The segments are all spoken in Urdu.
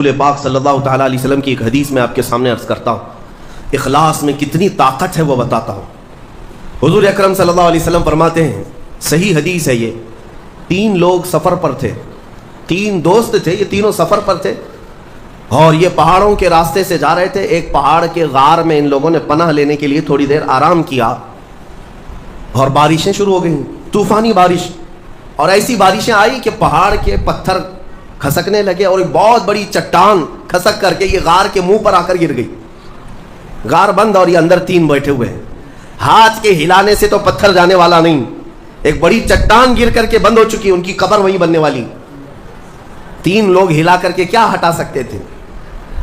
رسول پاک صلی اللہ تعالیٰ علیہ وسلم کی ایک حدیث میں آپ کے سامنے عرض کرتا ہوں، اخلاص میں کتنی طاقت ہے وہ بتاتا ہوں۔ حضور اکرم صلی اللہ علیہ وسلم فرماتے ہیں، صحیح حدیث ہے یہ، 3 لوگ سفر پر تھے، 3 دوست تھے، یہ تینوں سفر پر تھے اور یہ پہاڑوں کے راستے سے جا رہے تھے۔ ایک پہاڑ کے غار میں ان لوگوں نے پناہ لینے کے لیے تھوڑی دیر آرام کیا اور بارشیں شروع ہو گئیں، طوفانی بارش، اور ایسی بارشیں آئی کہ پہاڑ کے پتھر کھسکنے لگے اور ایک بہت بڑی چٹان کھسک کر کے یہ غار کے منہ پر آ کر گر گئی۔ غار بند اور یہ اندر 3 بیٹھے ہوئے ہیں، ہاتھ کے ہلانے سے تو پتھر جانے والا نہیں، ایک بڑی چٹان گر کر کے بند ہو چکی، ان کی قبر وہیں بننے والی۔ 3 لوگ ہلا کر کے کیا ہٹا سکتے تھے؟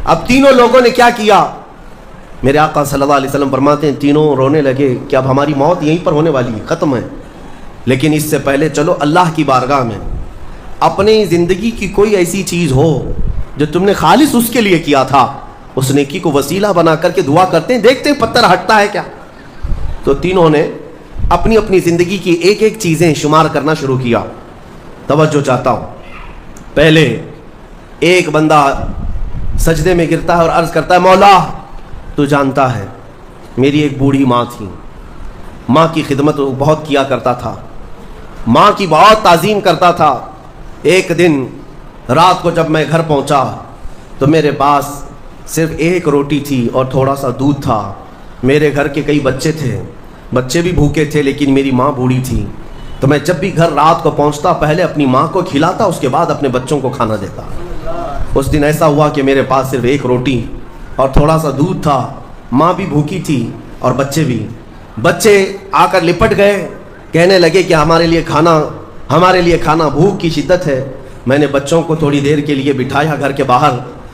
اب تینوں لوگوں نے کیا کیا؟ میرے آقا صلی اللہ علیہ وسلم فرماتے ہیں تینوں رونے لگے کہ اب ہماری موت یہیں پر ہونے والی ہے، ختم ہے، لیکن اس سے پہلے چلو اللہ کی بارگاہ میں اپنی زندگی کی کوئی ایسی چیز ہو جو تم نے خالص اس کے لیے کیا تھا، اس نیکی کو وسیلہ بنا کر کے دعا کرتے ہیں، دیکھتے ہیں پتھر ہٹتا ہے کیا۔ تو تینوں نے اپنی اپنی زندگی کی ایک ایک چیزیں شمار کرنا شروع کیا۔ توجہ چاہتا ہوں، پہلے ایک بندہ سجدے میں گرتا ہے اور عرض کرتا ہے، مولا تو جانتا ہے میری ایک بوڑھی ماں تھی، ماں کی خدمت بہت کیا کرتا تھا، ماں کی بہت تعظیم کرتا تھا۔ ایک دن رات کو جب میں گھر پہنچا تو میرے پاس صرف 1 روٹی تھی اور تھوڑا سا دودھ تھا۔ میرے گھر کے کئی بچے تھے، بچے بھی بھوکے تھے، لیکن میری ماں بوڑھی تھی، تو میں جب بھی گھر رات کو پہنچتا پہلے اپنی ماں کو کھلاتا، اس کے بعد اپنے بچوں کو کھانا دیتا۔ اس دن ایسا ہوا کہ میرے پاس صرف 1 روٹی اور تھوڑا سا دودھ تھا، ماں بھی بھوکی تھی اور بچے بھی۔ بچے آ کر لپٹ گئے، کہنے لگے کہ ہمارے لیے کھانا، بھوک کی شدت ہے۔ میں نے بچوں کو تھوڑی دیر کے لیے بٹھایا گھر کے باہر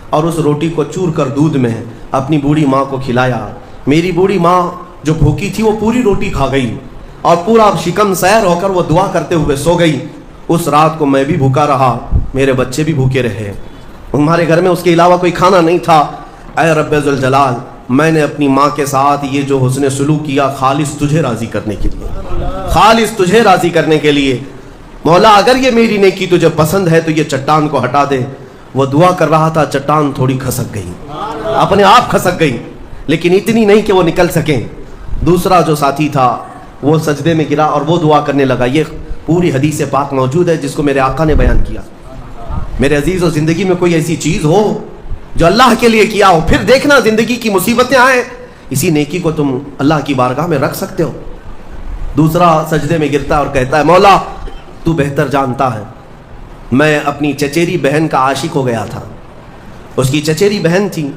اور اس روٹی کو چور کر دودھ میں اپنی بوڑھی ماں کو کھلایا۔ میری بوڑھی ماں جو بھوکی تھی وہ پوری روٹی کھا گئی اور پورا شکم سیر ہو کر وہ دعا کرتے ہوئے سو گئی۔ اس رات کو میں بھی بھوکا رہا، میرے بچے بھی بھوکے رہے، ہمارے گھر میں اس کے علاوہ کوئی کھانا نہیں تھا۔ اے رب ذوالجلال، میں نے اپنی ماں کے ساتھ یہ جو حسن سلوک کیا خالص تجھے راضی کرنے کے لیے، خالص تجھے راضی کرنے کے لیے۔ مولا اگر یہ میری نیکی تجھے پسند ہے تو یہ چٹان کو ہٹا دے۔ وہ دعا کر رہا تھا، چٹان تھوڑی کھسک گئی، اپنے آپ کھسک گئی، لیکن اتنی نہیں کہ وہ نکل سکیں۔ دوسرا جو ساتھی تھا وہ سجدے میں گرا اور وہ دعا کرنے لگا۔ یہ پوری حدیث پاک موجود ہے جس کو میرے آقا نے بیان کیا۔ میرے عزیز و زندگی میں کوئی ایسی چیز ہو جو اللہ کے لیے کیا ہو، پھر دیکھنا زندگی کی مصیبتیں آئیں، اسی نیکی کو تم اللہ کی بارگاہ میں رکھ سکتے ہو۔ دوسرا سجدے میں گرتا اور کہتا ہے، مولا تو بہتر جانتا ہے میں اپنی چچیری بہن کا عاشق ہو گیا تھا۔ اس کی چچیری بہن تھی،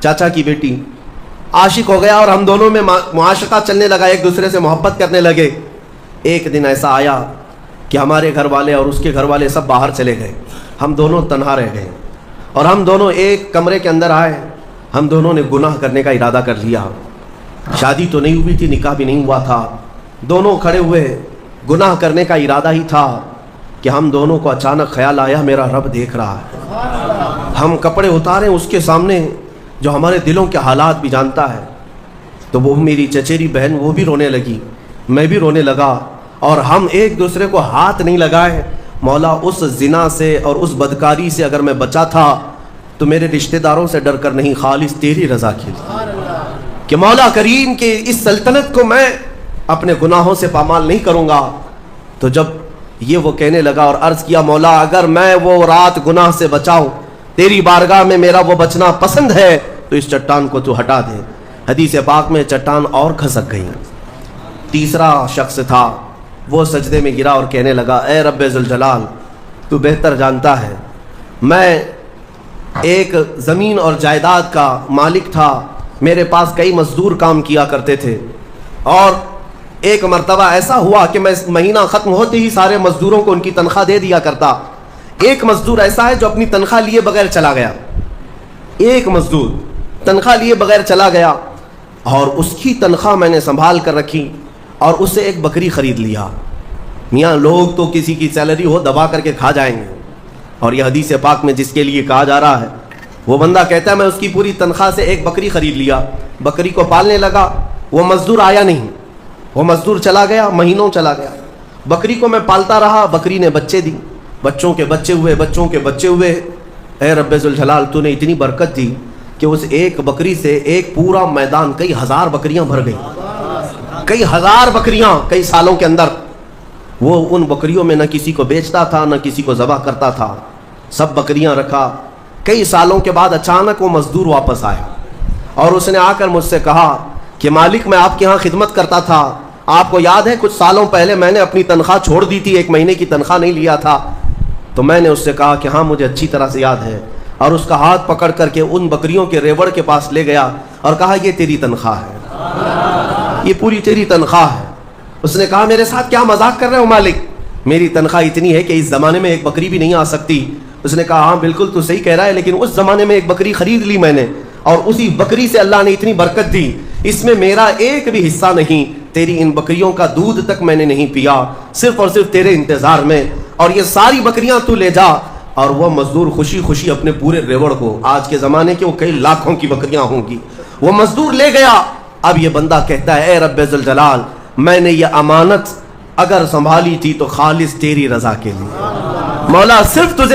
چاچا کی بیٹی، عاشق ہو گیا اور ہم دونوں میں معاشقہ چلنے لگا، ایک دوسرے سے محبت کرنے لگے۔ ایک دن ایسا آیا کہ ہمارے گھر والے اور اس کے گھر والے سب باہر چلے گئے، ہم دونوں تنہا رہ گئے اور ہم دونوں ایک کمرے کے اندر آئے۔ ہم دونوں نے گناہ کرنے کا ارادہ کر لیا، شادی تو نہیں ہوئی تھی، نکاح بھی نہیں ہوا تھا، دونوں کھڑے ہوئے، گناہ کرنے کا ارادہ ہی تھا کہ ہم دونوں کو اچانک خیال آیا میرا رب دیکھ رہا ہے۔ ہم کپڑے اتارے اس کے سامنے جو ہمارے دلوں کے حالات بھی جانتا ہے، تو وہ میری چچیری بہن وہ بھی رونے لگی، میں بھی رونے لگا اور ہم ایک دوسرے کو ہاتھ نہیں لگائے۔ مولا اس زنا سے اور اس بدکاری سے اگر میں بچا تھا تو میرے رشتہ داروں سے ڈر کر نہیں، خالص تیری رضا کے لیے، کہ مولا کریم کے اس سلطنت کو میں اپنے گناہوں سے پامال نہیں کروں گا۔ تو جب یہ وہ کہنے لگا اور عرض کیا، مولا اگر میں وہ رات گناہ سے بچاؤں، تیری بارگاہ میں میرا وہ بچنا پسند ہے تو اس چٹان کو تو ہٹا دے۔ حدیث پاک میں چٹان اور کھسک گئی۔ تیسرا شخص تھا، وہ سجدے میں گرا اور کہنے لگا، اے رب ذوالجلال تو بہتر جانتا ہے میں ایک زمین اور جائیداد کا مالک تھا، میرے پاس کئی مزدور کام کیا کرتے تھے، اور ایک مرتبہ ایسا ہوا کہ میں مہینہ ختم ہوتے ہی سارے مزدوروں کو ان کی تنخواہ دے دیا کرتا۔ ایک مزدور ایسا ہے جو اپنی تنخواہ لیے بغیر چلا گیا، ایک مزدور تنخواہ لیے بغیر چلا گیا اور اس کی تنخواہ میں نے سنبھال کر رکھی اور اس سے ایک بکری خرید لیا۔ میاں لوگ تو کسی کی سیلری ہو دبا کر کے کھا جائیں گے، اور یہ حدیث پاک میں جس کے لیے کہا جا رہا ہے وہ بندہ کہتا ہے میں اس کی پوری تنخواہ سے ایک بکری خرید لیا، بکری کو پالنے لگا، وہ مزدور آیا نہیں، وہ مزدور چلا گیا، مہینوں چلا گیا، بکری کو میں پالتا رہا، بکری نے بچے دی، بچوں کے بچے ہوئے، اے رب ذوالجلال تو نے اتنی برکت دی کہ اس ایک بکری سے ایک پورا میدان کئی ہزار بکریاں بھر گئی، کئی ہزار بکریاں کئی سالوں کے اندر۔ وہ ان بکریوں میں نہ کسی کو بیچتا تھا نہ کسی کو ذبح کرتا تھا، سب بکریاں رکھا۔ کئی سالوں کے بعد اچانک وہ مزدور واپس آیا اور اس نے آ کر مجھ سے کہا کہ مالک میں آپ کے ہاں خدمت کرتا تھا، آپ کو یاد ہے کچھ سالوں پہلے میں نے اپنی تنخواہ چھوڑ دی تھی، 1 مہینے کی تنخواہ نہیں لیا تھا؟ تو میں نے اس سے کہا کہ ہاں مجھے اچھی طرح سے یاد ہے، اور اس کا ہاتھ پکڑ کر کے ان بکریوں کے ریوڑ کے پاس لے گیا اور کہا یہ تیری تنخواہ ہے، یہ پوری تیری تنخواہ ہے۔ اس نے کہا میرے ساتھ کیا مذاق کر رہے ہو مالک، میری تنخواہ اتنی ہے کہ اس زمانے میں ایک بکری بھی نہیں آ سکتی۔ اس نے کہا ہاں بالکل تو صحیح کہہ رہا ہے، لیکن اس زمانے میں ایک بکری خرید لی میں نے، اور اسی بکری سے اللہ نے اتنی برکت دی، اس میں میرا ایک بھی حصہ نہیں، تیری ان بکریوں کا دودھ تک میں نے نہیں پیا، صرف اور صرف تیرے انتظار میں، اور یہ ساری بکریاں تو لے جا۔ اور وہ مزدور خوشی خوشی اپنے پورے ریوڑ کو، آج کے زمانے کے وہ کئی لاکھوں کی بکریاں ہوں گی، وہ مزدور لے گیا۔ اب یہ بندہ کہتا ہے اے رب ذوالجلال میں نے یہ امانت اگر سنبھالی تھی تو خالص تیری رضا کے لیے، مولا صرف تجھے